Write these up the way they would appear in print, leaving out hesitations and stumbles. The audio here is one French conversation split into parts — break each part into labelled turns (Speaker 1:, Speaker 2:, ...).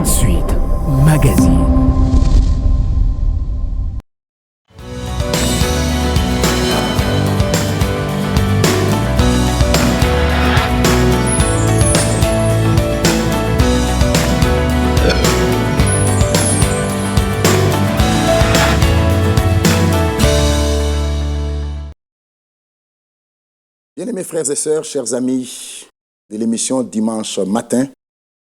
Speaker 1: Sud Magazine.
Speaker 2: Bien-aimés frères et sœurs, chers amis de l'émission Dimanche matin,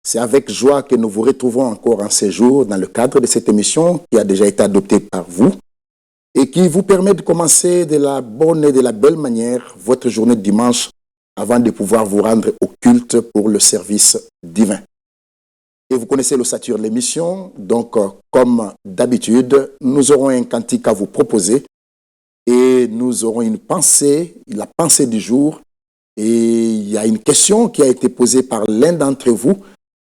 Speaker 2: c'est avec joie que nous vous retrouvons encore en ces jours dans le cadre de cette émission qui a déjà été adoptée par vous et qui vous permet de commencer de la bonne et de la belle manière votre journée de dimanche avant de pouvoir vous rendre au culte pour le service divin. Et vous connaissez l'ossature de l'émission, donc comme d'habitude, nous aurons un cantique à vous proposer. Et nous aurons une pensée, la pensée du jour. Et il y a une question qui a été posée par l'un d'entre vous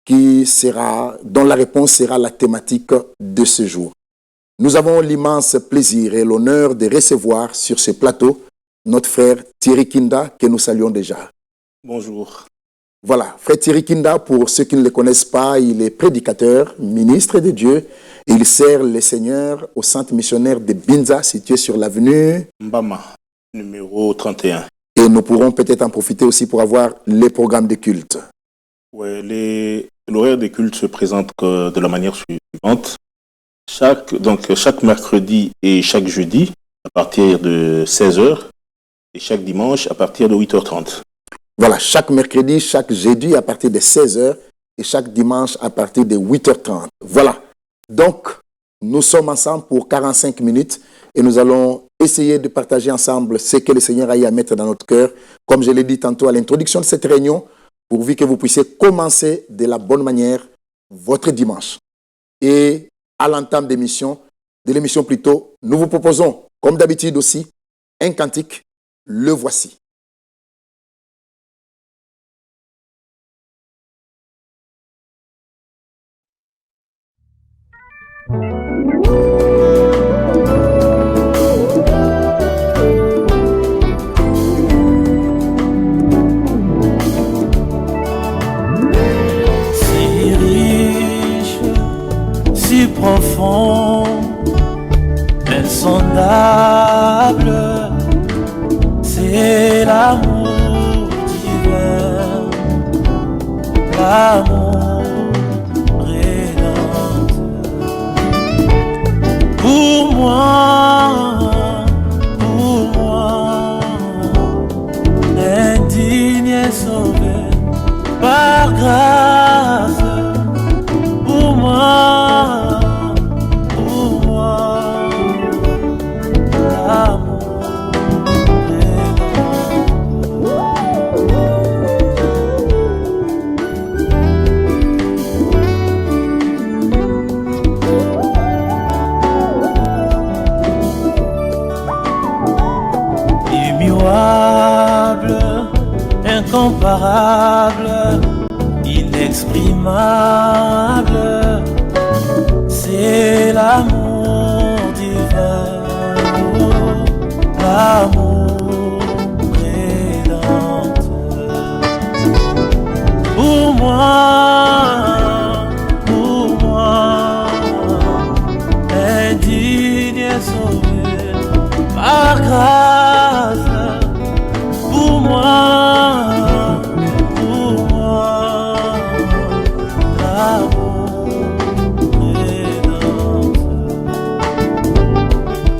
Speaker 2: dont la réponse sera la thématique de ce jour. Nous avons l'immense plaisir et l'honneur de recevoir sur ce plateau notre frère Thierry Kinda, que nous saluons déjà.
Speaker 3: Bonjour.
Speaker 2: Voilà, frère Thierry Kinda, pour ceux qui ne le connaissent pas, il est prédicateur, ministre de Dieu. Il sert le Seigneur au centre missionnaire de Binza, situé sur l'avenue
Speaker 3: Mbama, numéro 31.
Speaker 2: Et nous pourrons peut-être en profiter aussi pour avoir les programmes de culte.
Speaker 3: Ouais, l'horaire des cultes se présente de la manière suivante. Chaque mercredi et chaque jeudi, à partir de 16h, et chaque dimanche, à partir de 8h30.
Speaker 2: Voilà, chaque mercredi, chaque jeudi, à partir de 16h, et chaque dimanche, à partir de 8h30. Voilà. Donc, nous sommes ensemble pour 45 minutes et nous allons essayer de partager ensemble ce que le Seigneur a eu à mettre dans notre cœur, comme je l'ai dit tantôt à l'introduction de cette réunion, pourvu que vous puissiez commencer de la bonne manière votre dimanche. Et à l'entame de l'émission plutôt, nous vous proposons, comme d'habitude aussi, un cantique, le voici.
Speaker 4: Profond, insondable, c'est l'amour divin, l'amour rédempteur. Pour moi, indigne et sauvé par grâce, pour moi. Incomparable, inexprimable, c'est l'amour divin, l'amour rédempteur. Pour moi, indigne et sauvé par grâce, pour moi.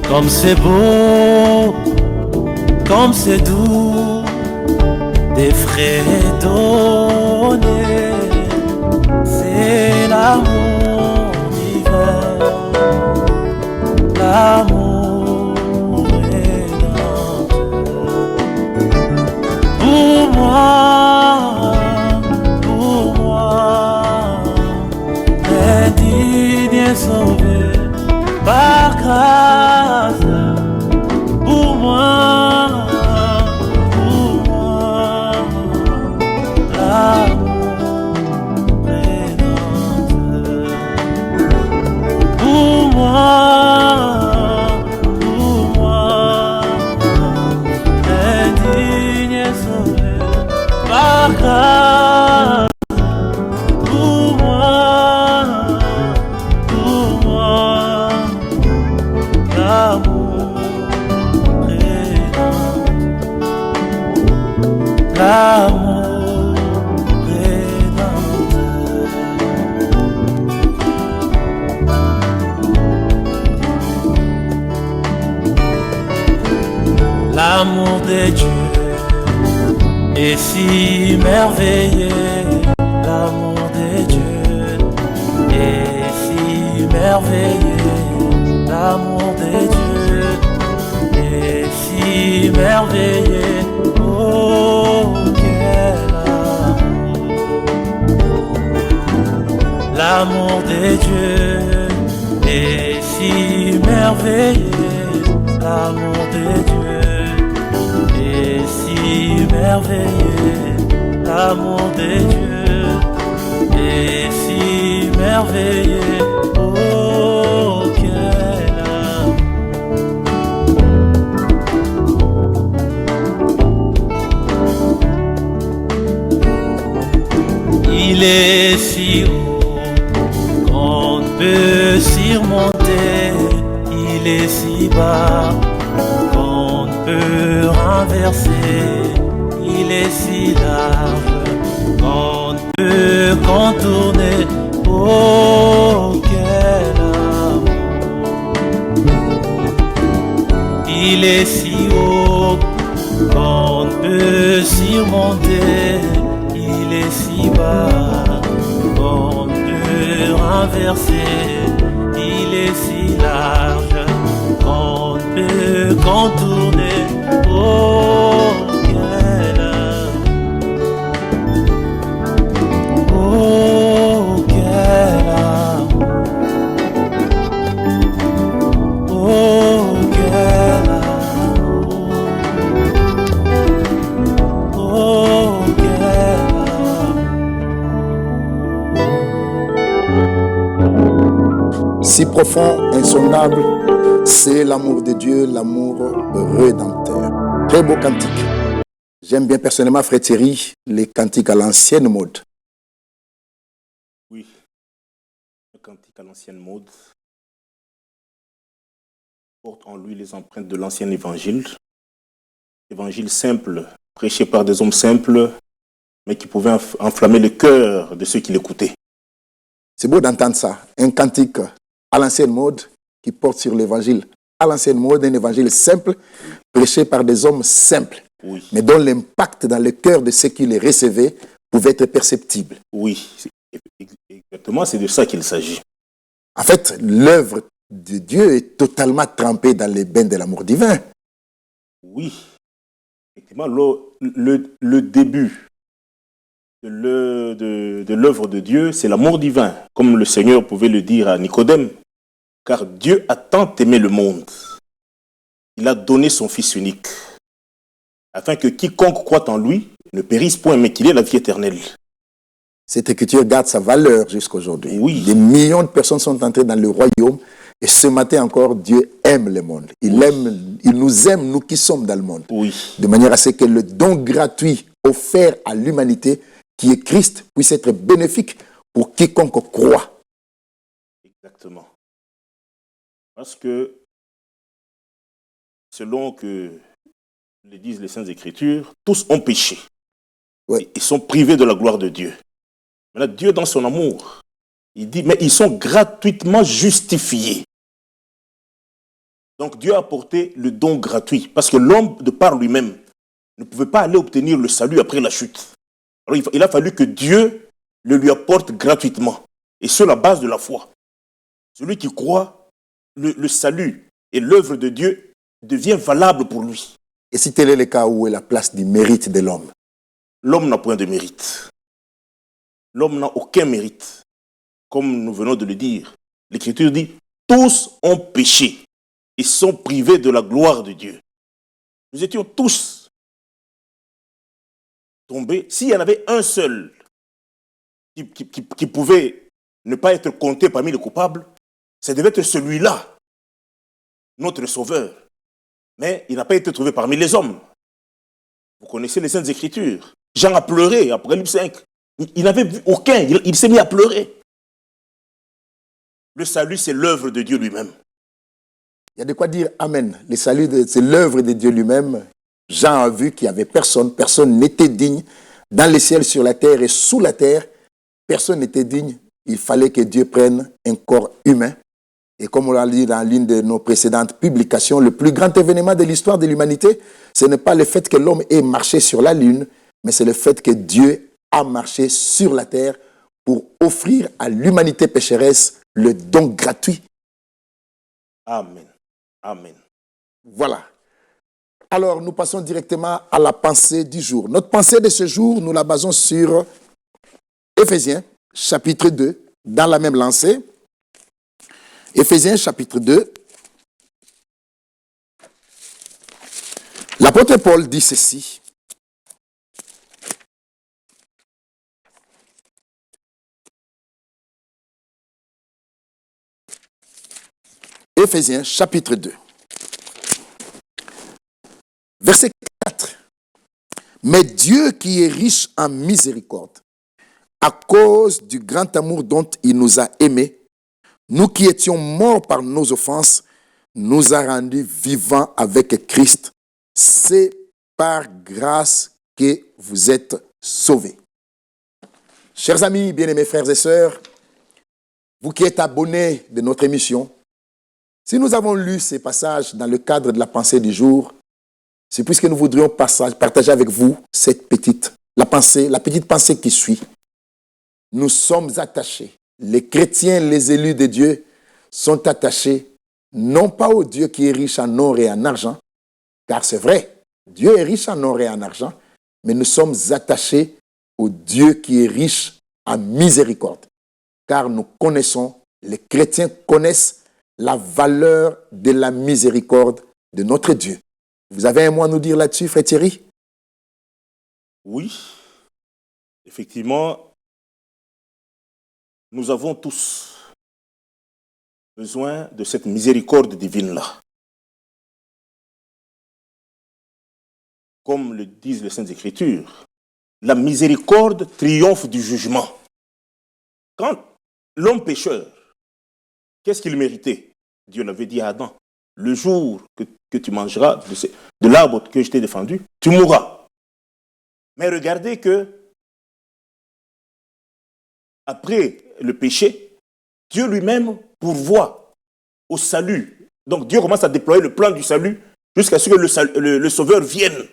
Speaker 4: Comme c'est beau, comme c'est doux, des frais donnés, c'est l'amour divin, l'amour rédempteur. Pour moi, indigne et sauvé par grâce. Pour moi, l'amour rédempteur. Pour moi, si merveilleux l'amour de Dieu, et si merveilleux l'amour de Dieu, et si merveilleux, oh quel amour, l'amour de Dieu, et si merveilleux l'amour de Dieu, et si merveilleux l'amour de Dieu, et si merveilleux, oh quel amour. Il est si haut qu'on peut surmonter, il est si bas qu'on peut renverser, il est si large qu'on peut contourner, oh quel amour. Il est si haut qu'on peut surmonter, il est si bas qu'on peut renverser, il est si large qu'on peut contourner, oh quel amour, oh quel amour, oh quel amour, oh quel amour.
Speaker 2: Si profond, insondable, c'est l'amour de Dieu, l'amour rédempteur. Très beau cantique. J'aime bien personnellement, Frère Thierry, les cantiques à l'ancienne mode.
Speaker 3: Oui, le cantique à l'ancienne mode porte en lui les empreintes de l'ancien évangile. Évangile simple, prêché par des hommes simples, mais qui pouvait enflammer le cœur de ceux qui l'écoutaient.
Speaker 2: C'est beau d'entendre ça. Un cantique à l'ancienne mode qui porte sur l'évangile à l'ancienne mode, un évangile simple, prêché par des hommes simples,
Speaker 3: Oui,
Speaker 2: mais dont l'impact dans le cœur de ceux qui les recevaient pouvait être perceptible.
Speaker 3: oui, exactement, c'est de ça qu'il s'agit.
Speaker 2: En fait, l'œuvre de Dieu est totalement trempée dans les bains de l'amour divin.
Speaker 3: Oui, effectivement, le début de l'œuvre de Dieu, c'est l'amour divin, comme le Seigneur pouvait le dire à Nicodème. Car Dieu a tant aimé le monde, il a donné son Fils unique, afin que quiconque croit en lui ne périsse point, mais qu'il ait la vie éternelle.
Speaker 2: Cette écriture garde sa valeur jusqu'à aujourd'hui.
Speaker 3: Oui.
Speaker 2: Des millions de personnes sont entrées dans le royaume et ce matin encore, Dieu aime le monde. Il nous aime, nous qui sommes dans le monde.
Speaker 3: Oui,
Speaker 2: De manière à ce que le don gratuit offert à l'humanité, qui est Christ, puisse être bénéfique pour quiconque croit.
Speaker 3: exactement. Parce que, selon que le disent les Saintes Écritures, tous ont péché.
Speaker 2: Oui.
Speaker 3: Ils sont privés de la gloire de Dieu. Maintenant, Dieu, dans son amour, il dit, mais ils sont gratuitement justifiés. Donc, Dieu a apporté le don gratuit. Parce que l'homme, de par lui-même, ne pouvait pas aller obtenir le salut après la chute. Alors, il a fallu que Dieu le lui apporte gratuitement. Et sur la base de la foi. Celui qui croit, le salut et l'œuvre de Dieu devient valable pour lui.
Speaker 2: Et si tel est le cas, où est la place du mérite de l'homme?
Speaker 3: L'homme n'a point de mérite. L'homme n'a aucun mérite. Comme nous venons de le dire, l'Écriture dit, tous ont péché et sont privés de la gloire de Dieu. Nous étions tous tombés. S'il y en avait un seul qui pouvait ne pas être compté parmi les coupables, ça devait être celui-là, notre Sauveur. Mais il n'a pas été trouvé parmi les hommes. Vous connaissez les Saintes Écritures. Jean a pleuré, Apocalypse 5. Il n'avait vu aucun, il s'est mis à pleurer. Le salut, c'est l'œuvre de Dieu lui-même.
Speaker 2: Il y a de quoi dire Amen. Le salut, c'est l'œuvre de Dieu lui-même. Jean a vu qu'il n'y avait personne, personne n'était digne. Dans les ciels, sur la terre et sous la terre, personne n'était digne. Il fallait que Dieu prenne un corps humain. Et comme on l'a dit dans l'une de nos précédentes publications, le plus grand événement de l'histoire de l'humanité, ce n'est pas le fait que l'homme ait marché sur la lune, mais c'est le fait que Dieu a marché sur la terre pour offrir à l'humanité pécheresse le don gratuit.
Speaker 3: Amen. Amen.
Speaker 2: Voilà. Alors, nous passons directement à la pensée du jour. Notre pensée de ce jour, nous la basons sur Éphésiens, chapitre 2, dans la même lancée. Éphésiens, chapitre 2. L'apôtre Paul dit ceci. Éphésiens, chapitre 2. Verset 4. Mais Dieu qui est riche en miséricorde, à cause du grand amour dont il nous a aimés, nous qui étions morts par nos offenses, nous a rendus vivants avec Christ. C'est par grâce que vous êtes sauvés. Chers amis, bien-aimés frères et sœurs, vous qui êtes abonnés de notre émission, si nous avons lu ces passages dans le cadre de la pensée du jour, c'est puisque nous voudrions partager avec vous la petite pensée qui suit. Nous sommes attachés. Les chrétiens, les élus de Dieu, sont attachés non pas au Dieu qui est riche en or et en argent, car c'est vrai, Dieu est riche en or et en argent, mais nous sommes attachés au Dieu qui est riche en miséricorde, car nous connaissons, les chrétiens connaissent la valeur de la miséricorde de notre Dieu. Vous avez un mot à nous dire là-dessus, frère Thierry?
Speaker 3: Oui, effectivement, nous avons tous besoin de cette miséricorde divine-là. Comme le disent les Saintes Écritures, la miséricorde triomphe du jugement. Quand l'homme pécheur, qu'est-ce qu'il méritait? Dieu l'avait dit à Adam, le jour que tu mangeras de l'arbre que je t'ai défendu, tu mourras. Mais regardez que, après le péché, Dieu lui-même pourvoit au salut. Donc Dieu commence à déployer le plan du salut jusqu'à ce que le Sauveur vienne.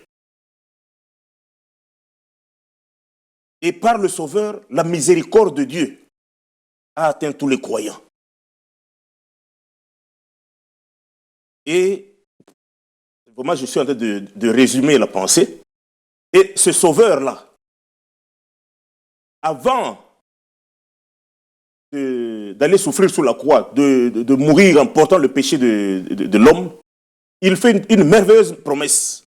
Speaker 3: Et par le Sauveur, la miséricorde de Dieu a atteint tous les croyants. Et moi, je suis en train de résumer la pensée. Et ce Sauveur-là, avant d'aller souffrir sur la croix, de mourir en portant le péché de l'homme, il fait une merveilleuse promesse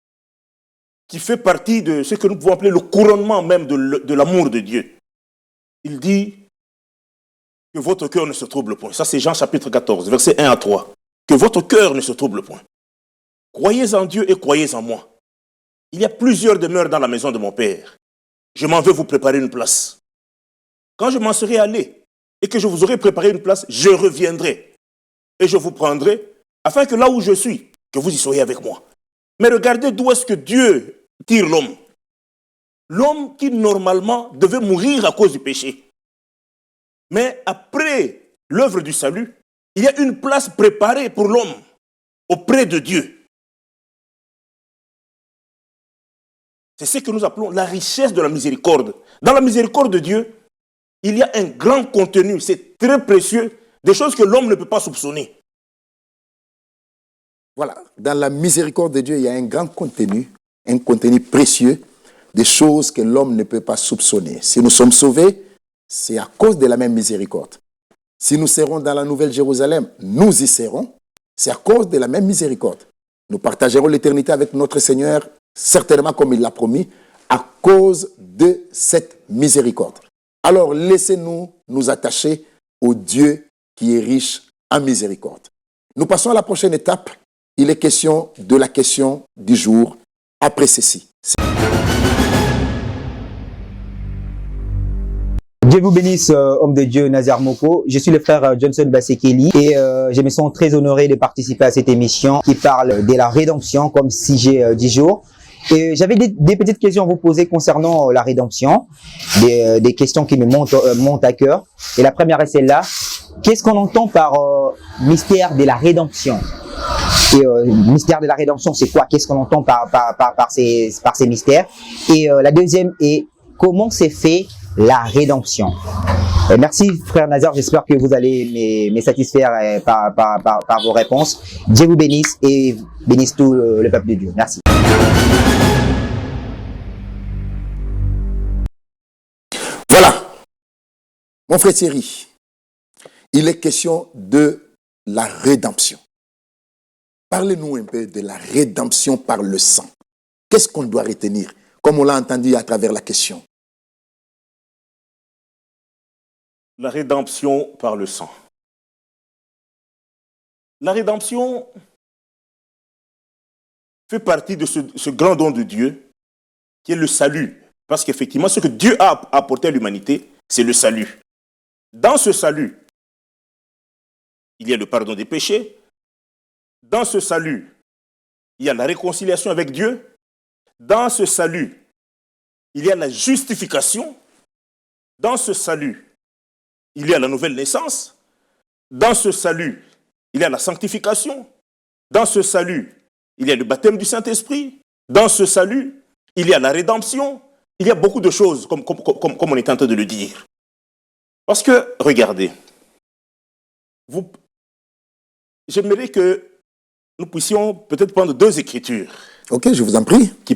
Speaker 3: qui fait partie de ce que nous pouvons appeler le couronnement même de l'amour de Dieu. Il dit que votre cœur ne se trouble point. Ça, c'est Jean chapitre 14, versets 1 à 3. Que votre cœur ne se trouble point. Croyez en Dieu et croyez en moi. Il y a plusieurs demeures dans la maison de mon Père. Je m'en vais vous préparer une place. Quand je m'en serai allé et que je vous aurai préparé une place, je reviendrai et je vous prendrai afin que là où je suis, que vous y soyez avec moi. Mais regardez d'où est-ce que Dieu tire l'homme. L'homme qui normalement devait mourir à cause du péché. Mais après l'œuvre du salut, il y a une place préparée pour l'homme auprès de Dieu. C'est ce que nous appelons la richesse de la miséricorde. Dans la miséricorde de Dieu, il y a un grand contenu, c'est très précieux, des choses que l'homme ne peut pas soupçonner.
Speaker 2: Voilà, dans la miséricorde de Dieu, il y a un contenu précieux, des choses que l'homme ne peut pas soupçonner. Si nous sommes sauvés, c'est à cause de la même miséricorde. Si nous serons dans la Nouvelle Jérusalem, nous y serons, c'est à cause de la même miséricorde. Nous partagerons l'éternité avec notre Seigneur, certainement comme il l'a promis, à cause de cette miséricorde. Alors laissez-nous nous attacher au Dieu qui est riche en miséricorde. Nous passons à la prochaine étape. Il est question de la question du jour après ceci.
Speaker 5: Dieu vous bénisse, homme de Dieu, Nazar Moko. Je suis le frère Johnson Basekeli et je me sens très honoré de participer à cette émission qui parle de la rédemption comme sujet du jour. Et j'avais des petites questions à vous poser concernant la rédemption, des questions qui me montent à cœur. Et la première est celle-là. Qu'est-ce qu'on entend par mystère de la rédemption? Et mystère de la rédemption, c'est quoi? Qu'est-ce qu'on entend par ces mystères? Et la deuxième est comment s'est fait la rédemption. Merci frère Nazar, j'espère que vous allez me satisfaire par vos réponses. Dieu vous bénisse et bénisse tout le peuple de Dieu. Merci.
Speaker 2: Voilà, mon frère Thierry, il est question de la rédemption. Parlez-nous un peu de la rédemption par le sang. Qu'est-ce qu'on doit retenir, comme on l'a entendu à travers la question?
Speaker 3: La rédemption par le sang. La rédemption fait partie de ce grand don de Dieu qui est le salut. Parce qu'effectivement, ce que Dieu a apporté à l'humanité, c'est le salut. Dans ce salut, il y a le pardon des péchés. Dans ce salut, il y a la réconciliation avec Dieu. Dans ce salut, il y a la justification. Dans ce salut, il y a la nouvelle naissance. Dans ce salut, il y a la sanctification. Dans ce salut, il y a le baptême du Saint-Esprit. Dans ce salut, il y a la rédemption. Il y a beaucoup de choses, comme on est en train de le dire. Parce que, regardez, j'aimerais que nous puissions peut-être prendre deux écritures.
Speaker 2: Ok, je vous en prie.
Speaker 3: Qui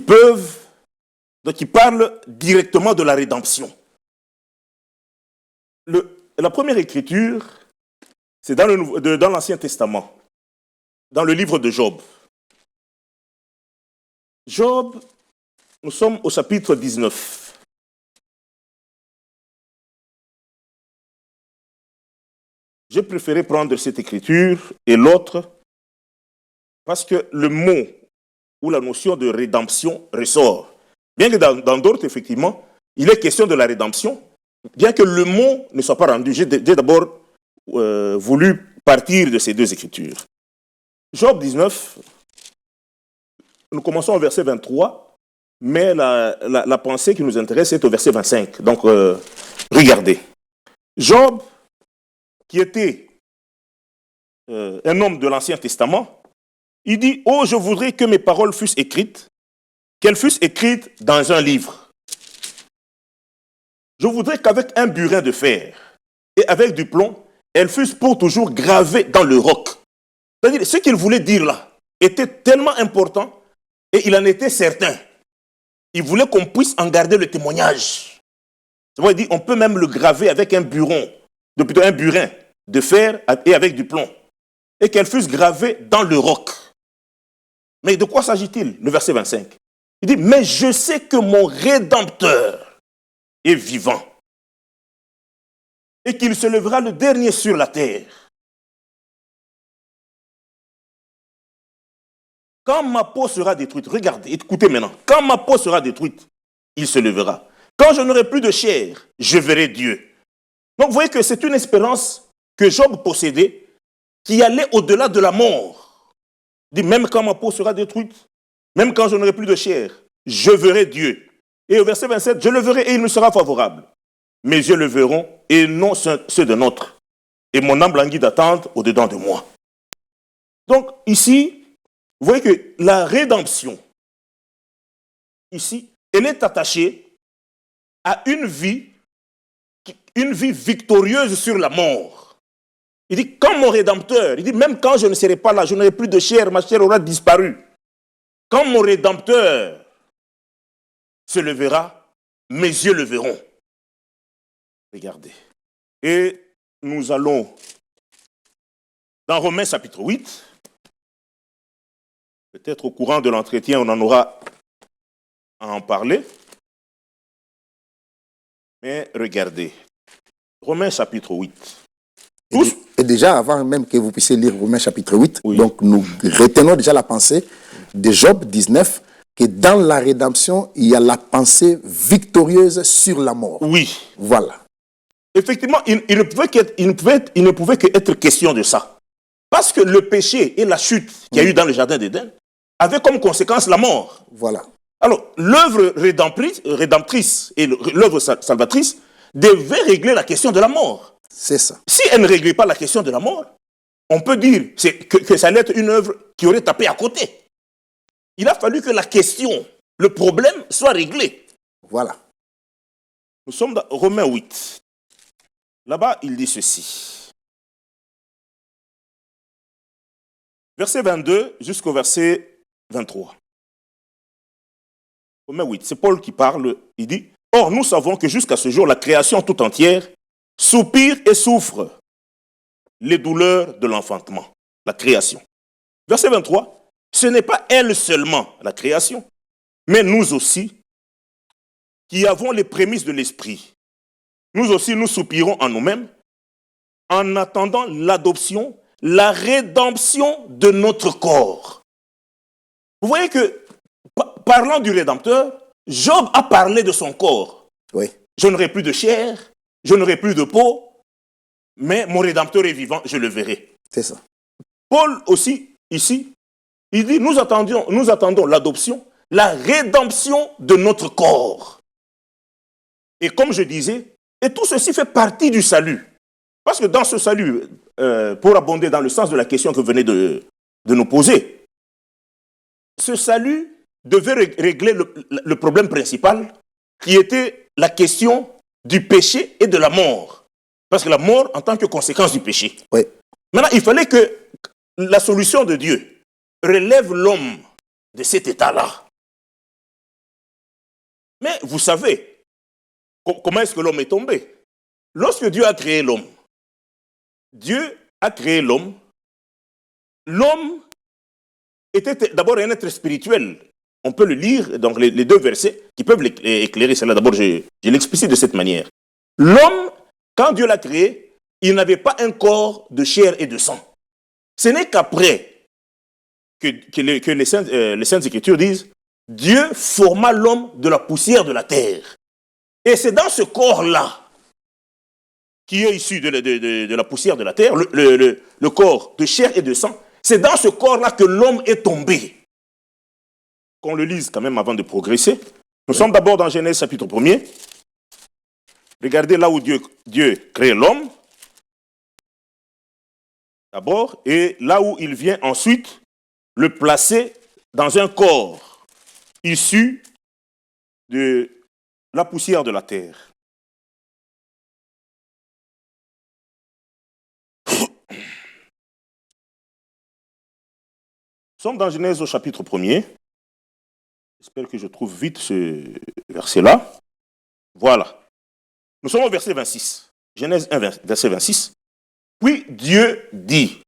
Speaker 3: parlent directement de la rédemption. La première écriture, c'est dans l'Ancien Testament, dans le livre de Job. Job, nous sommes au chapitre 19. J'ai préféré prendre cette écriture et l'autre parce que le mot ou la notion de rédemption ressort. Bien que dans d'autres, effectivement, il est question de la rédemption, bien que le mot ne soit pas rendu. J'ai d'abord voulu partir de ces deux écritures. Job 19, nous commençons au verset 23, mais la pensée qui nous intéresse est au verset 25. Donc, regardez. Job, qui était un homme de l'Ancien Testament, il dit « Oh, je voudrais que mes paroles fussent écrites, qu'elles fussent écrites dans un livre. Je voudrais qu'avec un burin de fer et avec du plomb, elles fussent pour toujours gravées dans le roc. » C'est-à-dire, ce qu'il voulait dire là était tellement important et il en était certain. Il voulait qu'on puisse en garder le témoignage. C'est pourquoi il dit on peut même le graver avec un burin de fer et avec du plomb. Et qu'elles fussent gravées dans le roc. Mais de quoi s'agit-il? Le verset 25. Il dit, mais je sais que mon Rédempteur est vivant et qu'il se lèvera le dernier sur la terre. Quand ma peau sera détruite, regardez, écoutez maintenant, quand ma peau sera détruite, il se lèvera. Quand je n'aurai plus de chair, je verrai Dieu. Donc vous voyez que c'est une espérance que Job possédait qui allait au-delà de la mort. Il dit, même quand ma peau sera détruite, même quand je n'aurai plus de chair, je verrai Dieu. Et au verset 27, je le verrai et il me sera favorable. Mes yeux le verront et non ceux de notre. Et mon âme languit d'attente au-dedans de moi. Donc ici, vous voyez que la rédemption, ici, elle est attachée à une vie victorieuse sur la mort. Il dit, quand mon Rédempteur, il dit, même quand je ne serai pas là, je n'aurai plus de chair, ma chair aura disparu. Quand mon Rédempteur se lèvera, mes yeux le verront. Regardez. Et nous allons dans Romains chapitre 8. Peut-être au courant de l'entretien, on en aura à en parler. Mais regardez. Romains chapitre 8.
Speaker 2: Et déjà, avant même que vous puissiez lire Romains chapitre 8,
Speaker 3: oui.
Speaker 2: Donc nous retenons déjà la pensée de Job 19, que dans la rédemption, il y a la pensée victorieuse sur la mort.
Speaker 3: Oui.
Speaker 2: Voilà.
Speaker 3: Effectivement, il ne pouvait qu'être question de ça. Parce que le péché et la chute qu'il y a eu dans le jardin d'Éden avaient comme conséquence la mort.
Speaker 2: Voilà.
Speaker 3: Alors, l'œuvre rédemptrice et l'œuvre salvatrice devaient régler la question de la mort.
Speaker 2: C'est ça.
Speaker 3: Si elle ne réglait pas la question de la mort,
Speaker 6: on peut dire que ça allait être une œuvre qui aurait tapé à côté. Il a fallu que la question, le problème soit réglé.
Speaker 2: Voilà.
Speaker 6: Nous sommes dans Romains 8. Là-bas, il dit ceci. Verset 22 jusqu'au verset 23. Romains 8, c'est Paul qui parle. Il dit, « Or, nous savons que jusqu'à ce jour, la création tout entière soupire et souffre les douleurs de l'enfantement. » La création. Verset 23. Ce n'est pas elle seulement, la création, mais nous aussi, qui avons les prémices de l'esprit. Nous aussi, nous soupirons en nous-mêmes, en attendant l'adoption, la rédemption de notre corps. Vous voyez que, parlant du Rédempteur, Job a parlé de son corps.
Speaker 2: Oui.
Speaker 6: Je n'aurai plus de chair, je n'aurai plus de peau, mais mon Rédempteur est vivant, je le verrai.
Speaker 2: C'est ça.
Speaker 6: Paul aussi, ici, il dit, nous attendons l'adoption, la rédemption de notre corps. Et comme je disais, et tout ceci fait partie du salut. Parce que dans ce salut, pour abonder dans le sens de la question que vous venez de nous poser, ce salut devait régler le problème principal, qui était la question du péché et de la mort. Parce que la mort en tant que conséquence du péché.
Speaker 2: Oui.
Speaker 6: Maintenant, il fallait que la solution de Dieu relève l'homme de cet état-là. Mais vous savez, comment est-ce que l'homme est tombé? Lorsque Dieu a créé l'homme, l'homme était d'abord un être spirituel. On peut le lire, donc les deux versets qui peuvent éclairer cela. D'abord, je l'explicite de cette manière. L'homme, quand Dieu l'a créé, il n'avait pas un corps de chair et de sang. Ce n'est qu'après que les Saintes Écritures disent « Dieu forma l'homme de la poussière de la terre ». Et c'est dans ce corps-là, qui est issu de la poussière de la terre, le corps de chair et de sang, c'est dans ce corps-là que l'homme est tombé. Qu'on le lise quand même avant de progresser. Nous sommes d'abord dans Genèse chapitre 1er. Regardez là où Dieu crée l'homme. D'abord, et là où il vient ensuite le placer dans un corps issu de la poussière de la terre. Nous sommes dans Genèse au chapitre 1er. J'espère que je trouve vite ce verset-là. Voilà. Nous sommes au verset 26. Genèse 1, verset 26. Puis Dieu dit,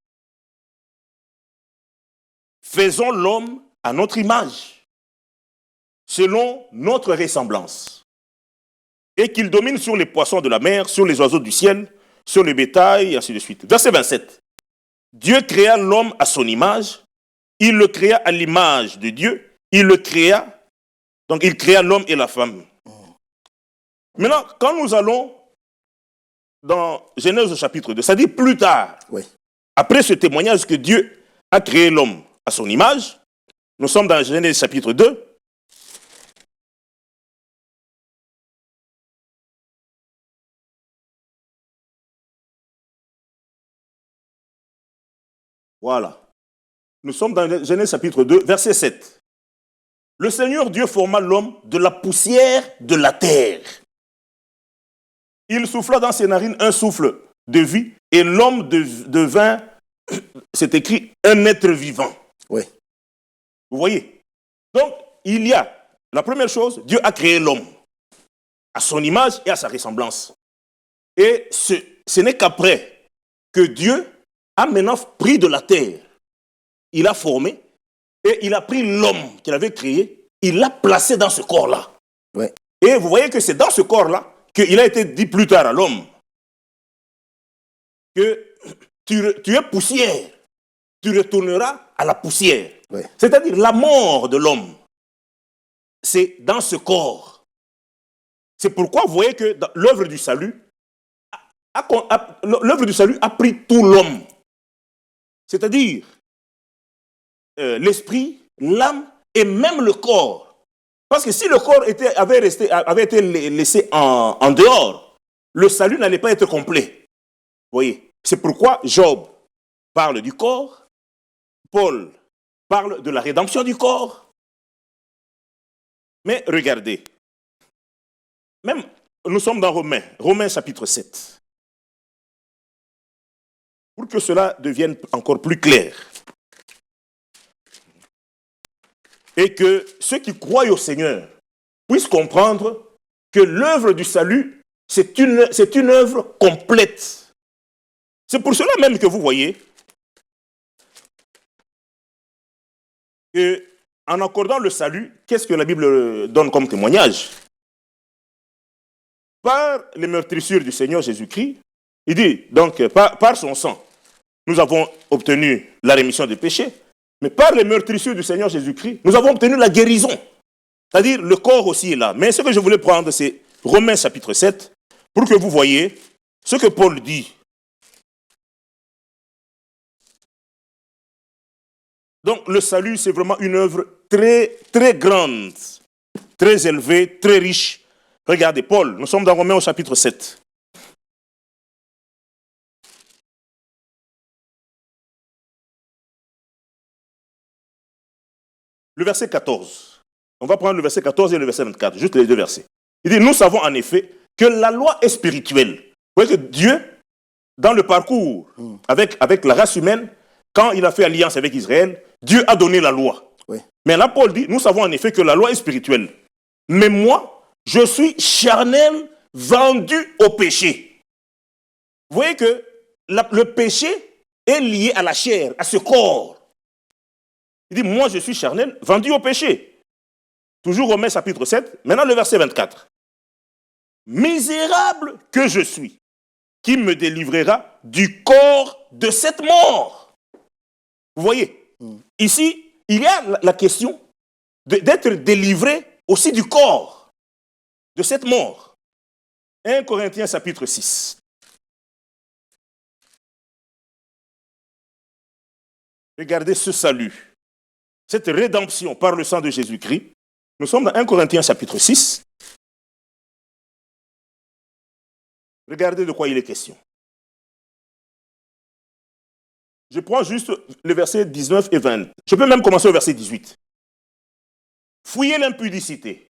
Speaker 6: faisons l'homme à notre image, selon notre ressemblance, et qu'il domine sur les poissons de la mer, sur les oiseaux du ciel, sur le bétail, et ainsi de suite. Verset 27. Dieu créa l'homme à son image, il le créa à l'image de Dieu, il le créa, donc il créa l'homme et la femme. Maintenant, quand nous allons dans Genèse chapitre 2, ça dit plus tard,
Speaker 2: Oui.
Speaker 6: après ce témoignage que Dieu a créé l'homme à son image, nous sommes dans Genèse chapitre 2. Voilà. Nous sommes dans Genèse chapitre 2, verset 7. Le Seigneur Dieu forma l'homme de la poussière de la terre. Il souffla dans ses narines un souffle de vie et l'homme devint, c'est écrit, un être vivant.
Speaker 2: Oui.
Speaker 6: Vous voyez? Donc, il y a, la première chose, Dieu a créé l'homme à son image et à sa ressemblance. Et ce n'est qu'après que Dieu a maintenant pris de la terre. Il a formé et il a pris l'homme qu'il avait créé, il l'a placé dans ce corps-là.
Speaker 2: Oui.
Speaker 6: Et vous voyez que c'est dans ce corps-là qu'il a été dit plus tard à l'homme que tu es poussière, tu retourneras à la poussière.
Speaker 2: Oui.
Speaker 6: C'est-à-dire la mort de l'homme, c'est dans ce corps. C'est pourquoi vous voyez que l'œuvre du salut a pris tout l'homme. C'est-à-dire l'esprit, l'âme et même le corps. Parce que si le corps avait été laissé en dehors, le salut n'allait pas être complet. Vous voyez, c'est pourquoi Job, parle du corps, Paul parle de la rédemption du corps. Mais regardez, même nous sommes dans Romains chapitre 7. Pour que cela devienne encore plus clair. Et que ceux qui croient au Seigneur puissent comprendre que l'œuvre du salut, c'est une œuvre complète. C'est pour cela même que vous voyez que en accordant le salut, qu'est-ce que la Bible donne comme témoignage? Par les meurtrissures du Seigneur Jésus-Christ, il dit donc par son sang, nous avons obtenu la rémission des péchés, mais par les meurtrissures du Seigneur Jésus-Christ, nous avons obtenu la guérison. C'est-à-dire, le corps aussi est là. Mais ce que je voulais prendre, c'est Romains chapitre 7, pour que vous voyez ce que Paul dit. Donc, le salut, c'est vraiment une œuvre très, très grande, très élevée, très riche. Regardez, Paul, nous sommes dans Romains au chapitre 7. Le verset 14. On va prendre le verset 14 et le verset 24, juste les deux versets. Il dit, nous savons en effet que la loi est spirituelle. Vous voyez que Dieu, dans le parcours avec la race humaine, quand il a fait alliance avec Israël, Dieu a donné la loi.
Speaker 2: Oui.
Speaker 6: Mais là, Paul dit, nous savons en effet que la loi est spirituelle. Mais moi, je suis charnel, vendu au péché. Vous voyez que le péché est lié à la chair, à ce corps. Il dit, moi je suis charnel, vendu au péché. Toujours Romains chapitre 7, maintenant le verset 24. Misérable que je suis, qui me délivrera du corps de cette mort. Vous voyez, ici, il y a la question d'être délivré aussi du corps de cette mort. 1 Corinthiens chapitre 6. Regardez ce salut. Cette rédemption par le sang de Jésus-Christ. Nous sommes dans 1 Corinthiens chapitre 6. Regardez de quoi il est question. Je prends juste les versets 19 et 20. Je peux même commencer au verset 18. Fouillez l'impudicité.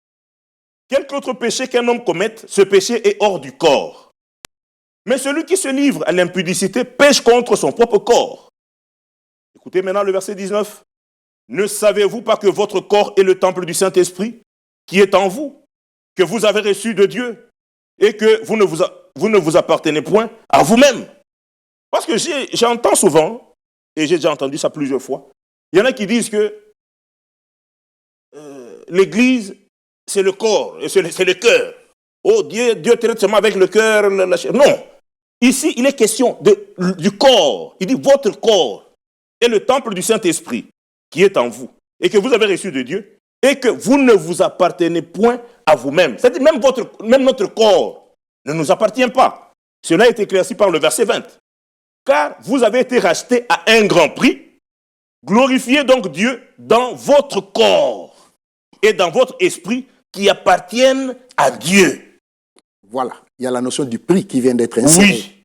Speaker 6: Quelque autre péché qu'un homme commette, ce péché est hors du corps. Mais celui qui se livre à l'impudicité pêche contre son propre corps. Écoutez maintenant le verset 19. Ne savez-vous pas que votre corps est le temple du Saint-Esprit qui est en vous, que vous avez reçu de Dieu et que vous ne vous appartenez point à vous-même? Parce que j'entends souvent, et j'ai déjà entendu ça plusieurs fois, il y en a qui disent que l'Église, c'est le corps, c'est le cœur. Oh, Dieu traite seulement avec le cœur, la chair. Non. Ici, il est question du corps. Il dit votre corps est le temple du Saint-Esprit qui est en vous et que vous avez reçu de Dieu et que vous ne vous appartenez point à vous-même. C'est-à-dire même notre corps ne nous appartient pas. Cela est éclairci par le verset 20. Car vous avez été rachetés à un grand prix. Glorifiez donc Dieu dans votre corps et dans votre esprit qui appartiennent à Dieu.
Speaker 2: Voilà, il y a la notion du prix qui vient d'être insérée.
Speaker 6: Oui.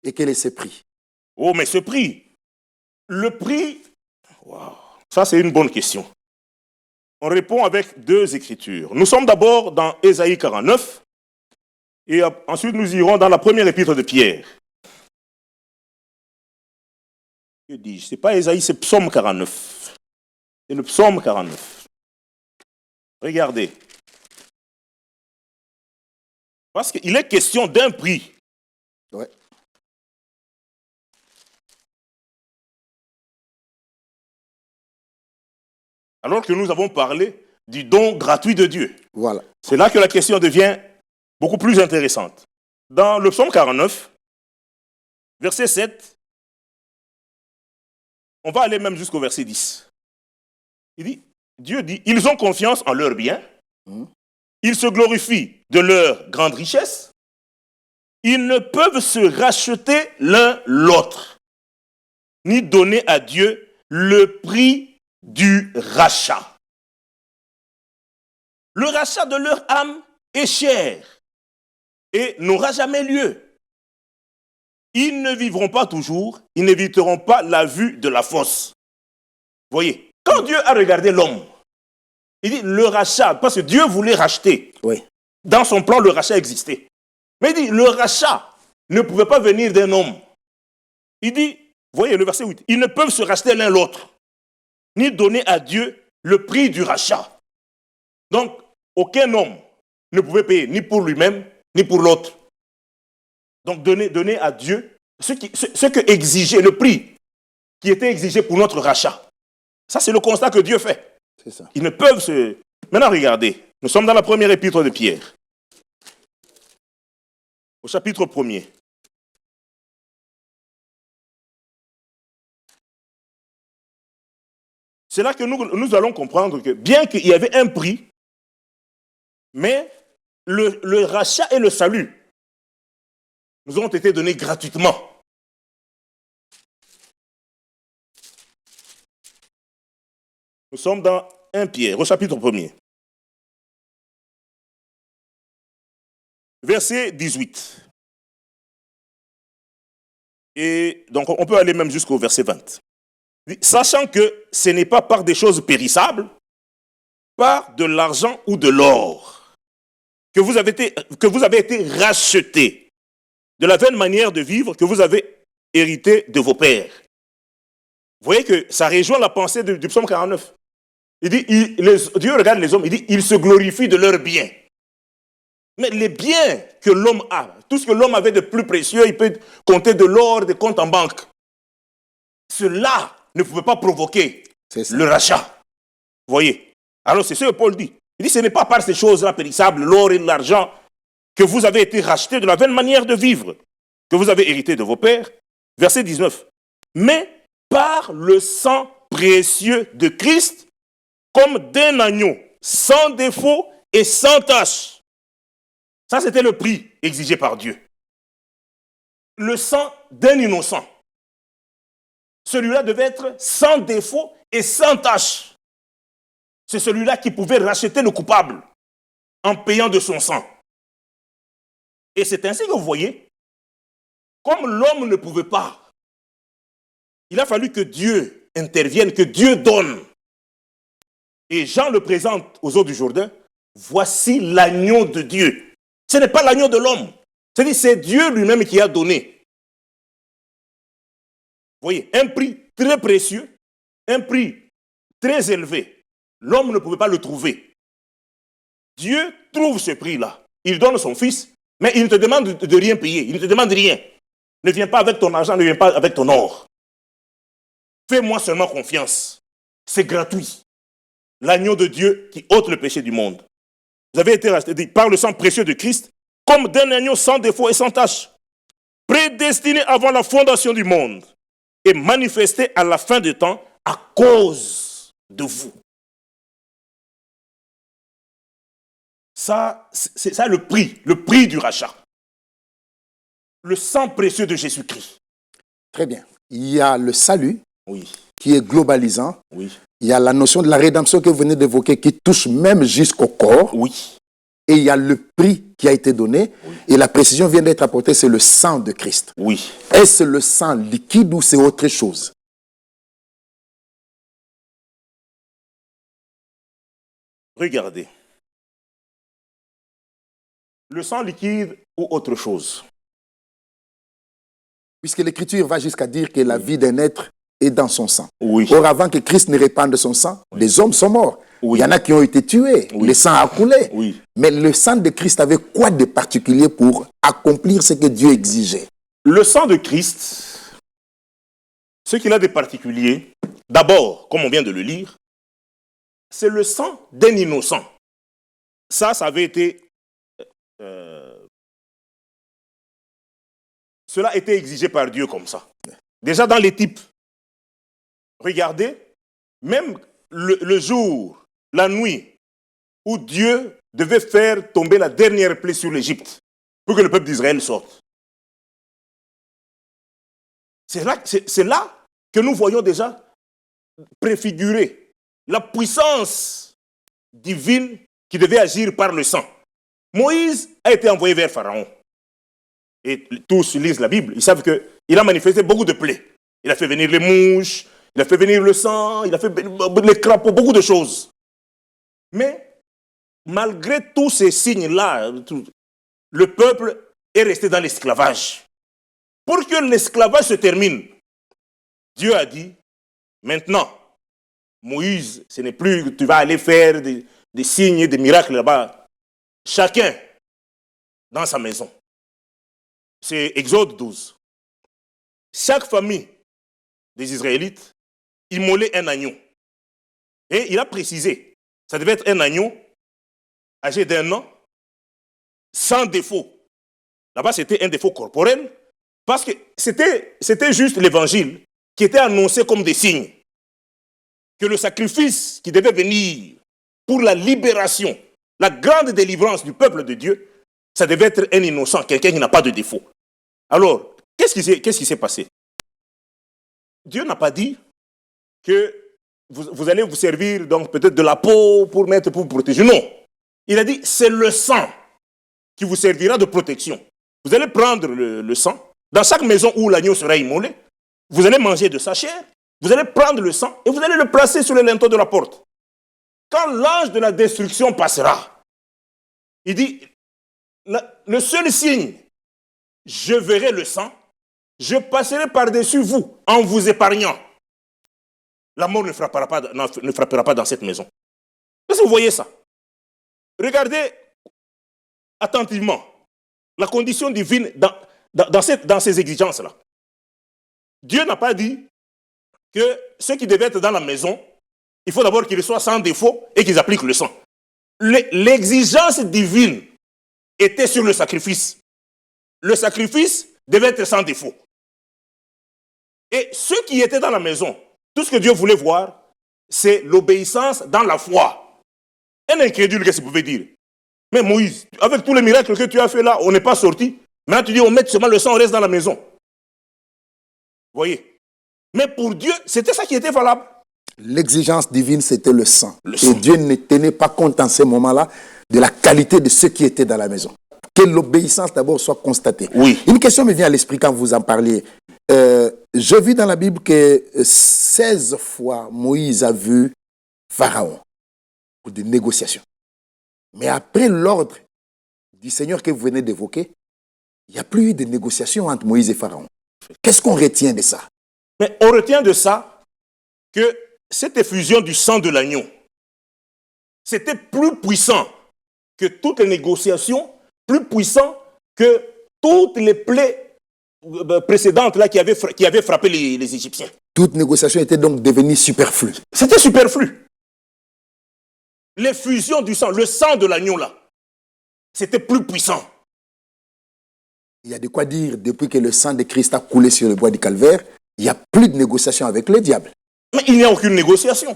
Speaker 2: Et quel est ce prix?
Speaker 6: Oh, mais ce prix, le prix, wow. Ça, c'est une bonne question. On répond avec deux écritures. Nous sommes d'abord dans Ésaïe 49 et ensuite nous irons dans la première épître de Pierre. Que dis-je? Ce n'est pas Ésaïe, c'est Psaume 49. C'est le Psaume 49. Regardez. Parce qu'il est question d'un prix.
Speaker 2: Ouais.
Speaker 6: Alors que nous avons parlé du don gratuit de Dieu.
Speaker 2: Voilà.
Speaker 6: C'est là que la question devient beaucoup plus intéressante. Dans le psaume 49, verset 7, on va aller même jusqu'au verset 10. Dieu dit, ils ont confiance en leur bien, ils se glorifient de leur grande richesse, ils ne peuvent se racheter l'un l'autre, ni donner à Dieu le prix du rachat. Le rachat de leur âme est cher et n'aura jamais lieu. ils ne vivront pas toujours, ils n'éviteront pas la vue de la fosse. Voyez, quand Dieu a regardé l'homme, il dit le rachat, parce que Dieu voulait racheter.
Speaker 2: Oui.
Speaker 6: Dans son plan, le rachat existait. Mais il dit, le rachat ne pouvait pas venir d'un homme. Il dit, voyez le verset 8, ils ne peuvent se racheter l'un l'autre, ni donner à Dieu le prix du rachat. Donc, aucun homme ne pouvait payer ni pour lui-même, ni pour l'autre. Donc, donner à Dieu ce que exigeait, le prix qui était exigé pour notre rachat. Ça, c'est le constat que Dieu fait.
Speaker 2: C'est ça.
Speaker 6: Ils ne peuvent se... Maintenant, regardez. Nous sommes dans la première épître de Pierre. Au chapitre 1er. C'est là que nous allons comprendre que bien qu'il y avait un prix, mais le rachat et le salut nous ont été donnés gratuitement. Nous sommes dans 1 Pierre, au chapitre 1er. Verset 18. Et donc on peut aller même jusqu'au verset 20. Sachant que ce n'est pas par des choses périssables, par de l'argent ou de l'or, que vous avez été rachetés de la vaine manière de vivre que vous avez hérité de vos pères. Vous voyez que ça rejoint la pensée du psaume 49. Il dit, Dieu regarde les hommes, il dit, ils se glorifient de leurs biens. Mais les biens que l'homme a, tout ce que l'homme avait de plus précieux, il peut compter de l'or, des comptes en banque. Cela ne pouvait pas provoquer le rachat. Vous voyez? Alors c'est ce que Paul dit. Il dit, ce n'est pas par ces choses-là périssables, l'or et l'argent, que vous avez été rachetés de la vaine manière de vivre, que vous avez hérité de vos pères. Verset 19. Mais par le sang précieux de Christ, comme d'un agneau, sans défaut et sans tache. Ça, c'était le prix exigé par Dieu. Le sang d'un innocent. Celui-là devait être sans défaut et sans tache. C'est celui-là qui pouvait racheter le coupable en payant de son sang. Et c'est ainsi que vous voyez, comme l'homme ne pouvait pas, il a fallu que Dieu intervienne, que Dieu donne. Et Jean le présente aux eaux du Jourdain. Voici l'agneau de Dieu. Ce n'est pas l'agneau de l'homme. C'est-à-dire c'est Dieu lui-même qui a donné. Vous voyez, un prix très précieux, un prix très élevé. L'homme ne pouvait pas le trouver. Dieu trouve ce prix-là. Il donne son fils, mais il ne te demande de rien payer. Il ne te demande rien. Ne viens pas avec ton argent, ne viens pas avec ton or. Fais-moi seulement confiance. C'est gratuit. L'agneau de Dieu qui ôte le péché du monde. Vous avez été rachetés par le sang précieux de Christ, comme d'un agneau sans défaut et sans tache, prédestiné avant la fondation du monde et manifesté à la fin des temps à cause de vous. Ça, c'est ça le prix du rachat. Le sang précieux de Jésus-Christ.
Speaker 2: Très bien. Il y a le salut,
Speaker 6: Oui,
Speaker 2: qui est globalisant.
Speaker 6: oui,
Speaker 2: Il y a la notion de la rédemption que vous venez d'évoquer, qui touche même jusqu'au corps.
Speaker 6: oui.
Speaker 2: Et il y a le prix qui a été donné. Et la précision vient d'être apportée, c'est le sang de Christ.
Speaker 6: Oui.
Speaker 2: Est-ce le sang liquide ou c'est autre chose?
Speaker 6: Regardez. Le sang liquide ou autre chose.
Speaker 2: Puisque l'Écriture va jusqu'à dire que la vie d'un être est dans son sang.
Speaker 6: Oui.
Speaker 2: Or, avant que Christ ne répande son sang, les hommes sont morts.
Speaker 6: Oui.
Speaker 2: Il y en a qui ont été tués.
Speaker 6: Oui.
Speaker 2: Le sang a coulé.
Speaker 6: Oui.
Speaker 2: Mais le sang de Christ avait quoi de particulier pour accomplir ce que Dieu exigeait?
Speaker 6: Le sang de Christ, ce qu'il a de particulier, d'abord, comme on vient de le lire, c'est le sang d'un innocent. Ça avait été... cela était exigé par Dieu comme ça. Déjà dans les types. Regardez, même le jour, la nuit, où Dieu devait faire tomber la dernière plaie sur l'Égypte pour que le peuple d'Israël sorte. C'est là que nous voyons déjà préfigurer la puissance divine qui devait agir par le sang. Moïse a été envoyé vers Pharaon. et tous lisent la Bible, ils savent qu'il a manifesté beaucoup de plaies. Il a fait venir les mouches, il a fait venir le sang, il a fait venir les crapauds, beaucoup de choses. Mais malgré tous ces signes-là, le peuple est resté dans l'esclavage. Pour que l'esclavage se termine, Dieu a dit, maintenant, Moïse, ce n'est plus que tu vas aller faire des signes et des miracles là-bas. Chacun dans sa maison. C'est Exode 12. Chaque famille des Israélites immolait un agneau. Et il a précisé, ça devait être un agneau âgé d'1 an, sans défaut. Là-bas, c'était un défaut corporel, parce que c'était juste l'évangile qui était annoncé comme des signes. Que le sacrifice qui devait venir pour la libération, la grande délivrance du peuple de Dieu, ça devait être un innocent, quelqu'un qui n'a pas de défaut. Alors, qu'est-ce qui s'est passé? Dieu n'a pas dit que vous allez vous servir donc peut-être de la peau pour vous protéger. Non. Il a dit, c'est le sang qui vous servira de protection. Vous allez prendre le sang. Dans chaque maison où l'agneau sera immolé, vous allez manger de sa chair, vous allez prendre le sang et vous allez le placer sur le linteau de la porte. Quand l'ange de la destruction passera, il dit, le seul signe, je verrai le sang, je passerai par-dessus vous en vous épargnant. La mort ne frappera pas dans cette maison. Est-ce que vous voyez ça? Regardez attentivement la condition divine dans ces exigences-là. Dieu n'a pas dit que ceux qui devaient être dans la maison, il faut d'abord qu'ils soient sans défaut et qu'ils appliquent le sang. L'exigence divine était sur le sacrifice. Le sacrifice devait être sans défaut. Et ceux qui étaient dans la maison, tout ce que Dieu voulait voir, c'est l'obéissance dans la foi. Un incrédule, qu'est-ce qu'il pouvait dire? Mais Moïse, avec tous les miracles que tu as fait là, on n'est pas sorti. Maintenant tu dis, on met seulement le sang, on reste dans la maison. Vous voyez? Mais pour Dieu, c'était ça qui était valable.
Speaker 2: L'exigence divine, c'était le sang. Et Dieu ne tenait pas compte en ce moment-là de la qualité de ceux qui étaient dans la maison. Que l'obéissance d'abord soit constatée.
Speaker 6: Oui.
Speaker 2: Une question me vient à l'esprit quand vous en parliez. Je vis dans la Bible que 16 fois Moïse a vu Pharaon pour des négociations. Mais après l'ordre du Seigneur que vous venez d'évoquer, il n'y a plus eu de négociations entre Moïse et Pharaon. Qu'est-ce qu'on retient de ça?
Speaker 6: Mais on retient de ça que cette effusion du sang de l'agneau, c'était plus puissant que toutes les négociations, plus puissant que toutes les plaies précédentes là, qui avaient frappé les Égyptiens.
Speaker 2: Toute négociation était donc devenue superflue.
Speaker 6: C'était superflu. L'effusion du sang, le sang de l'agneau là, c'était plus puissant.
Speaker 2: Il y a de quoi dire, depuis que le sang de Christ a coulé sur le bois du calvaire, il n'y a plus de négociation avec le diable.
Speaker 6: Mais il n'y a aucune négociation.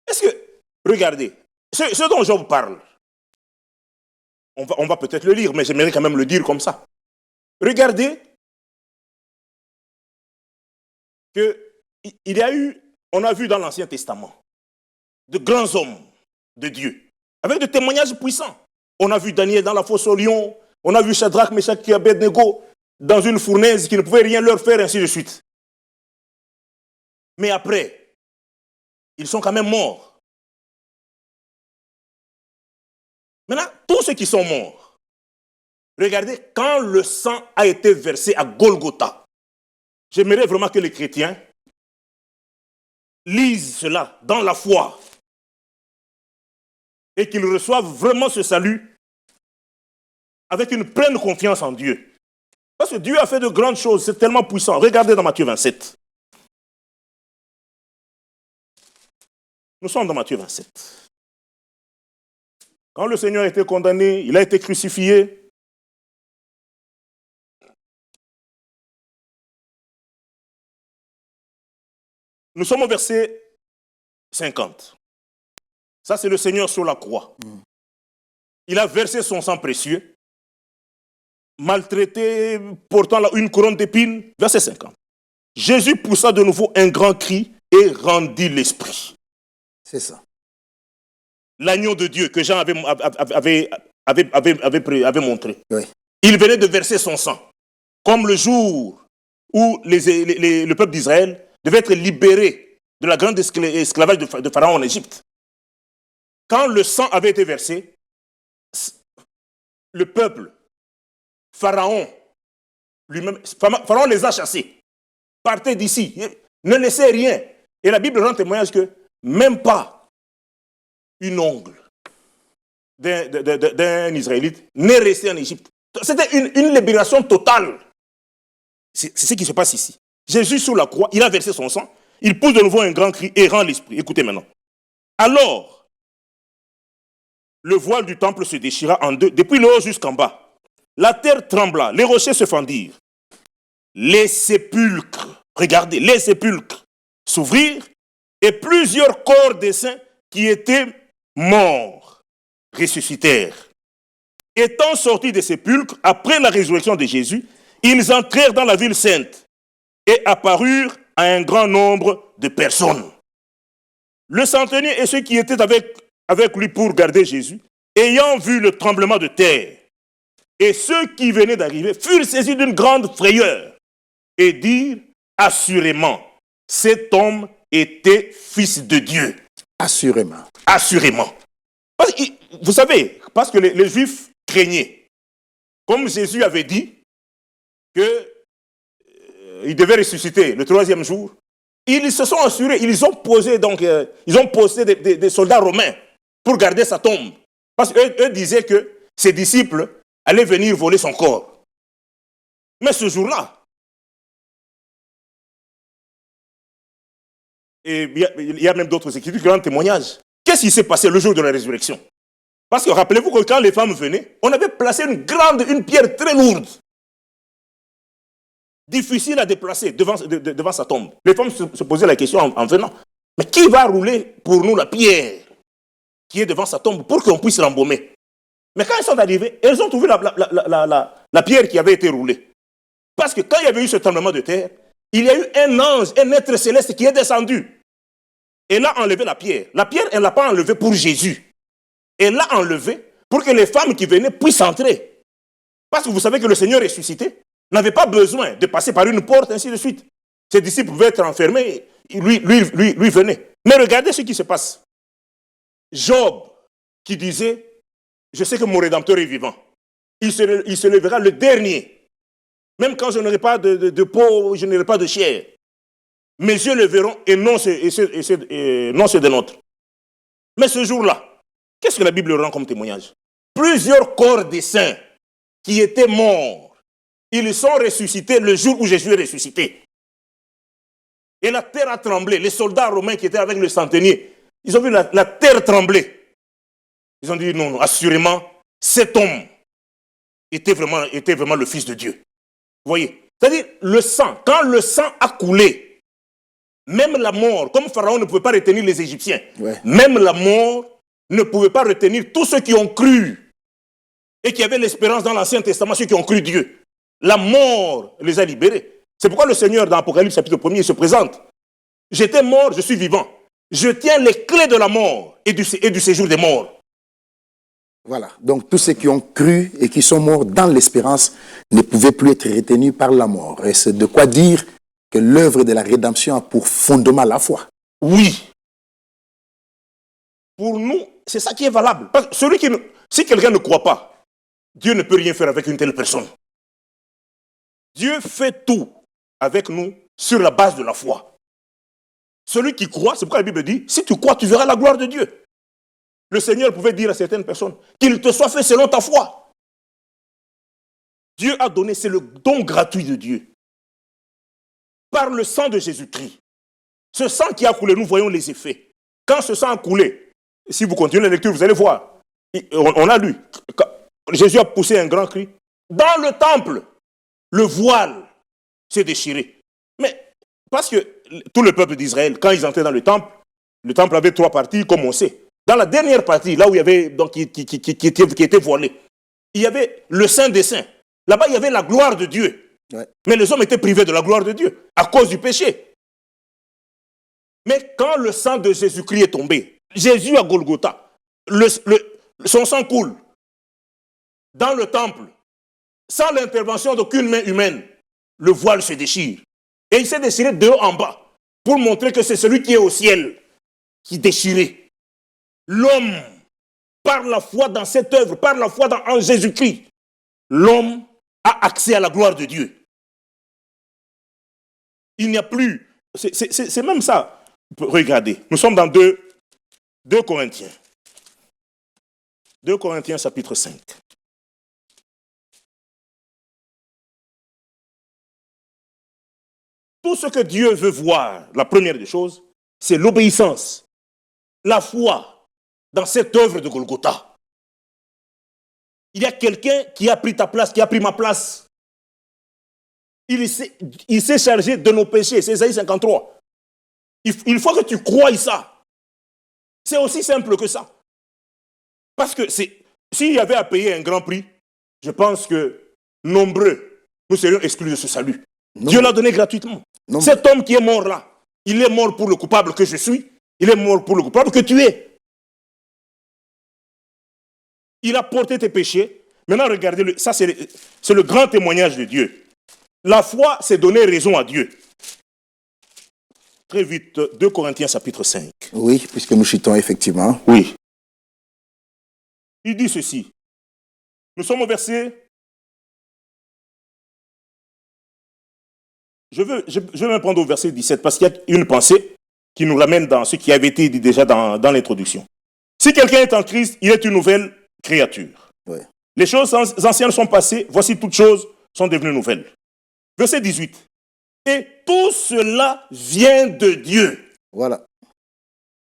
Speaker 6: Est-ce que, regardez, ce dont Job parle, on va peut-être le lire, mais j'aimerais quand même le dire comme ça. Regardez qu'il y a eu, on a vu dans l'Ancien Testament, de grands hommes de Dieu, avec des témoignages puissants. On a vu Daniel dans la fosse au lion, on a vu Shadrach, Meshach et Abednego dans une fournaise qui ne pouvait rien leur faire, ainsi de suite. Mais après, ils sont quand même morts. Maintenant, tous ceux qui sont morts, regardez, quand le sang a été versé à Golgotha, j'aimerais vraiment que les chrétiens lisent cela dans la foi et qu'ils reçoivent vraiment ce salut avec une pleine confiance en Dieu. Parce que Dieu a fait de grandes choses, c'est tellement puissant. Regardez dans Matthieu 27. Nous sommes dans Matthieu 27. Quand le Seigneur a été condamné, il a été crucifié. Nous sommes au verset 50. Ça, c'est le Seigneur sur la croix. Il a versé son sang précieux, maltraité, portant là une couronne d'épines. Verset 50. Jésus poussa de nouveau un grand cri et rendit l'esprit.
Speaker 2: C'est ça.
Speaker 6: L'agneau de Dieu que Jean avait montré.
Speaker 2: Oui.
Speaker 6: Il venait de verser son sang. comme le jour où le peuple d'Israël devait être libéré de la grande esclavage de Pharaon en Égypte. Quand le sang avait été versé, le peuple, Pharaon lui-même, Pharaon les a chassés. Partez d'ici, ne laissez rien. Et la Bible rend témoignage que même pas une ongle d'un Israélite n'est resté en Égypte. C'était une libération totale. C'est ce qui se passe ici. Jésus sur la croix, il a versé son sang, il pousse de nouveau un grand cri et rend l'esprit. Écoutez maintenant. Alors, le voile du temple se déchira en deux, depuis le haut jusqu'en bas. La terre trembla, les rochers se fendirent. Les sépulcres, regardez, les sépulcres s'ouvrirent et plusieurs corps des saints qui étaient morts ressuscitèrent. Étant sortis des sépulcres, après la résurrection de Jésus, ils entrèrent dans la ville sainte et apparurent à un grand nombre de personnes. Le centenier et ceux qui étaient avec lui pour garder Jésus, ayant vu le tremblement de terre, et ceux qui venaient d'arriver furent saisis d'une grande frayeur et dirent assurément, cet homme était fils de Dieu.
Speaker 2: Assurément.
Speaker 6: Assurément. Vous savez, parce que les Juifs craignaient. Comme Jésus avait dit qu'il devait ressusciter le troisième jour, ils se sont assurés, ils ont posé des soldats romains pour garder sa tombe. Parce qu'eux disaient que ses disciples allaient venir voler son corps. Mais ce jour-là, et il y a même d'autres écritures qui rendent témoignage. Qu'est-ce qui s'est passé le jour de la résurrection? Parce que rappelez-vous que quand les femmes venaient, on avait placé une pierre très lourde, difficile à déplacer devant sa tombe. Les femmes se posaient la question en venant, mais qui va rouler pour nous la pierre qui est devant sa tombe pour qu'on puisse l'embaumer? Mais quand elles sont arrivées, elles ont trouvé la pierre qui avait été roulée. Parce que quand il y avait eu ce tremblement de terre, il y a eu un ange, un être céleste qui est descendu. Elle a enlevé la pierre. La pierre, elle ne l'a pas enlevée pour Jésus. Elle l'a enlevée pour que les femmes qui venaient puissent entrer. Parce que vous savez que le Seigneur ressuscité n'avait pas besoin de passer par une porte, ainsi de suite. Ses disciples pouvaient être enfermés, lui venait. Mais regardez ce qui se passe. Job, qui disait, je sais que mon Rédempteur est vivant. Il se lèvera le dernier. Même quand je n'aurai pas de peau, je n'aurai pas de chair. Mes yeux le verront et non ceux des nôtres. Mais ce jour-là, qu'est-ce que la Bible rend comme témoignage? Plusieurs corps des saints qui étaient morts, ils sont ressuscités le jour où Jésus est ressuscité. Et la terre a tremblé. Les soldats romains qui étaient avec le centenier, ils ont vu la terre trembler. Ils ont dit non, assurément, cet homme était vraiment le Fils de Dieu. Vous voyez? C'est-à-dire, le sang, quand le sang a coulé, même la mort, comme Pharaon ne pouvait pas retenir les Égyptiens, même la mort ne pouvait pas retenir tous ceux qui ont cru et qui avaient l'espérance dans l'Ancien Testament, ceux qui ont cru Dieu. La mort les a libérés. C'est pourquoi le Seigneur, dans Apocalypse chapitre 1er, il se présente. J'étais mort, je suis vivant. Je tiens les clés de la mort et du séjour des morts.
Speaker 2: Voilà. Donc, tous ceux qui ont cru et qui sont morts dans l'espérance ne pouvaient plus être retenus par la mort. Et c'est de quoi dire que l'œuvre de la rédemption a pour fondement la foi.
Speaker 6: Oui. Pour nous, c'est ça qui est valable. Parce que si quelqu'un ne croit pas, Dieu ne peut rien faire avec une telle personne. Dieu fait tout avec nous sur la base de la foi. Celui qui croit, c'est pourquoi la Bible dit, si tu crois, tu verras la gloire de Dieu. Le Seigneur pouvait dire à certaines personnes qu'il te soit fait selon ta foi. Dieu a donné, c'est le don gratuit de Dieu. Par le sang de Jésus-Christ. Ce sang qui a coulé, nous voyons les effets. Quand ce sang a coulé, si vous continuez la lecture, vous allez voir. On a lu. Jésus a poussé un grand cri. Dans le temple, le voile s'est déchiré. Mais parce que tout le peuple d'Israël, quand ils entraient dans le temple avait 3 parties, comme on sait. Dans la dernière partie, là où il y avait, donc, qui était voilé, il y avait le Saint des Saints. Là-bas, il y avait la gloire de Dieu. Ouais. Mais les hommes étaient privés de la gloire de Dieu à cause du péché. Mais quand le sang de Jésus-Christ est tombé, Jésus à Golgotha, son sang coule dans le temple, sans l'intervention d'aucune main humaine. le voile se déchire. Et il s'est déchiré de haut en bas pour montrer que c'est celui qui est au ciel qui déchirait. L'homme, par la foi dans cette œuvre, par la foi en Jésus-Christ, l'homme a accès à la gloire de Dieu. Il n'y a plus... C'est même ça. Regardez, nous sommes dans 2 Corinthiens. 2 Corinthiens chapitre 5. Tout ce que Dieu veut voir, la première des choses, c'est l'obéissance, la foi dans cette œuvre de Golgotha. Il y a quelqu'un qui a pris ta place, qui a pris ma place. Il s'est chargé de nos péchés, c'est Isaïe 53. Il faut que tu croies ça. C'est aussi simple que ça. Parce que s'il y avait à payer un grand prix, je pense que nombreux, nous serions exclus de ce salut. Non. Dieu l'a donné gratuitement. Non. Cet homme qui est mort là, il est mort pour le coupable que je suis, il est mort pour le coupable que tu es. Il a porté tes péchés. Maintenant, regardez, ça c'est le grand témoignage de Dieu. La foi, c'est donner raison à Dieu. Très vite, 2 Corinthiens chapitre 5.
Speaker 2: Oui, puisque nous chutons effectivement.
Speaker 6: Oui. Il dit ceci. Nous sommes au verset... Je veux même prendre au verset 17 parce qu'il y a une pensée qui nous ramène dans ce qui avait été dit déjà dans l'introduction. Si quelqu'un est en Christ, il est une nouvelle créature. Oui. Les choses anciennes sont passées, voici toutes choses sont devenues nouvelles. Verset 18. Et tout cela vient de Dieu.
Speaker 2: Voilà.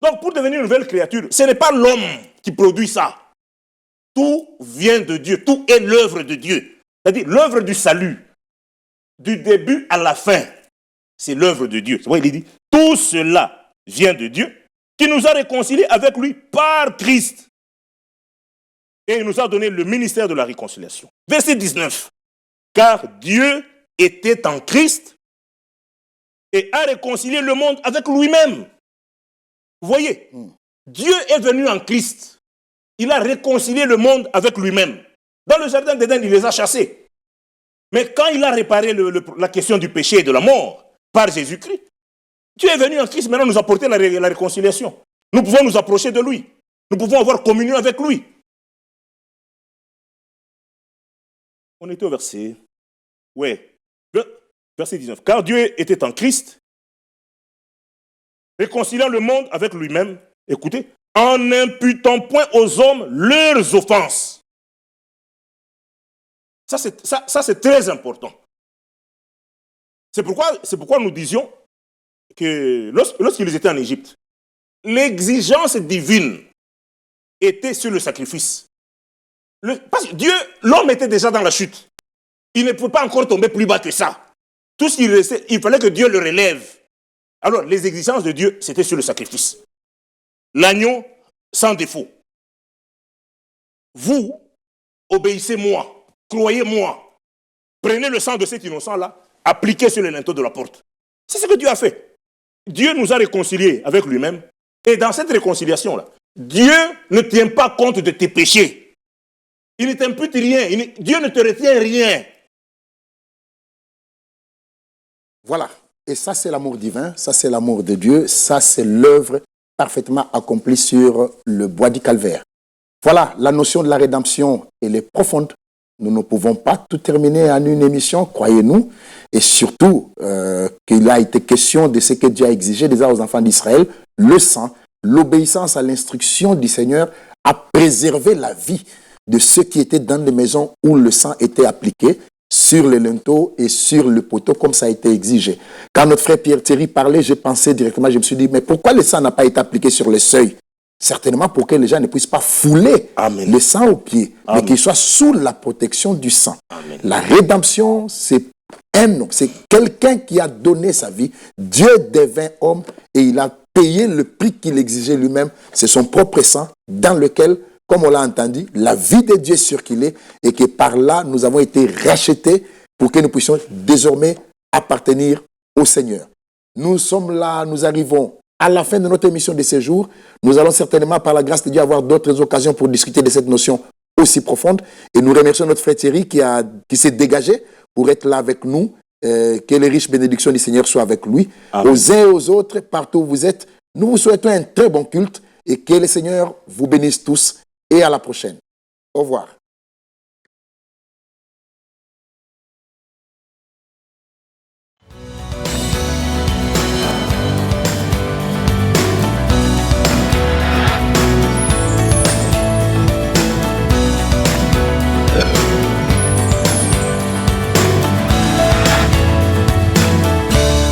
Speaker 6: Donc pour devenir une nouvelle créature, ce n'est pas l'homme qui produit ça. Tout vient de Dieu, tout est l'œuvre de Dieu. C'est-à-dire l'œuvre du salut. Du début à la fin, c'est l'œuvre de Dieu. C'est pourquoi il dit, tout cela vient de Dieu, qui nous a réconciliés avec lui par Christ. Et il nous a donné le ministère de la réconciliation. Verset 19. Car Dieu était en Christ et a réconcilié le monde avec lui-même. Vous voyez, Dieu est venu en Christ. Il a réconcilié le monde avec lui-même. Dans le jardin d'Éden, il les a chassés. Mais quand il a réparé la question du péché et de la mort par Jésus-Christ, Dieu est venu en Christ maintenant nous apporter la réconciliation. Nous pouvons nous approcher de lui. Nous pouvons avoir communion avec lui. On était au verset... Oui. Verset 19. Car Dieu était en Christ, réconciliant le monde avec lui-même, écoutez, en n'imputant point aux hommes leurs offenses. Ça, c'est très important. C'est pourquoi nous disions que lorsqu'ils étaient en Égypte, l'exigence divine était sur le sacrifice. Parce que Dieu, l'homme était déjà dans la chute. Il ne pouvait pas encore tomber plus bas que ça. Tout ce qu'il restait, il fallait que Dieu le relève. Alors, les exigences de Dieu, c'était sur le sacrifice. L'agneau sans défaut. Vous, obéissez-moi. Croyez-moi, prenez le sang de cet innocent-là, appliquez sur les linteaux de la porte. C'est ce que Dieu a fait. Dieu nous a réconciliés avec lui-même. Et dans cette réconciliation-là, Dieu ne tient pas compte de tes péchés. Il ne t'impute rien. Dieu ne te retient rien.
Speaker 2: Voilà. Et ça, c'est l'amour divin. Ça, c'est l'amour de Dieu. Ça, c'est l'œuvre parfaitement accomplie sur le bois du calvaire. Voilà, la notion de la rédemption, elle est profonde. Nous ne pouvons pas tout terminer en une émission, croyez-nous. Et surtout, qu'il a été question de ce que Dieu a exigé déjà aux enfants d'Israël, le sang, l'obéissance à l'instruction du Seigneur a préservé la vie de ceux qui étaient dans les maisons où le sang était appliqué sur les linteaux et sur le poteau comme ça a été exigé. Quand notre frère Pierre Thierry parlait, j'ai pensé directement, je me suis dit, mais pourquoi le sang n'a pas été appliqué sur le seuil? Certainement pour que les gens ne puissent pas fouler
Speaker 6: Amen.
Speaker 2: le sang aux pieds, mais qu'ils soient sous la protection du sang.
Speaker 6: Amen.
Speaker 2: La rédemption, c'est un homme, c'est quelqu'un qui a donné sa vie. Dieu devint homme et il a payé le prix qu'il exigeait lui-même. C'est son propre sang dans lequel, comme on l'a entendu, la vie de Dieu est circulée et que par là, nous avons été rachetés pour que nous puissions désormais appartenir au Seigneur. Nous sommes là, nous arrivons à la fin de notre émission de ce jour. Nous allons certainement, par la grâce de Dieu, avoir d'autres occasions pour discuter de cette notion aussi profonde. Et nous remercions notre frère Thierry qui s'est dégagé pour être là avec nous Que les riches bénédictions du Seigneur soient avec lui.
Speaker 3: Amen.
Speaker 2: Aux uns et aux autres, partout où vous êtes, nous vous souhaitons un très bon culte et que le Seigneur vous bénisse tous et à la prochaine. Au revoir.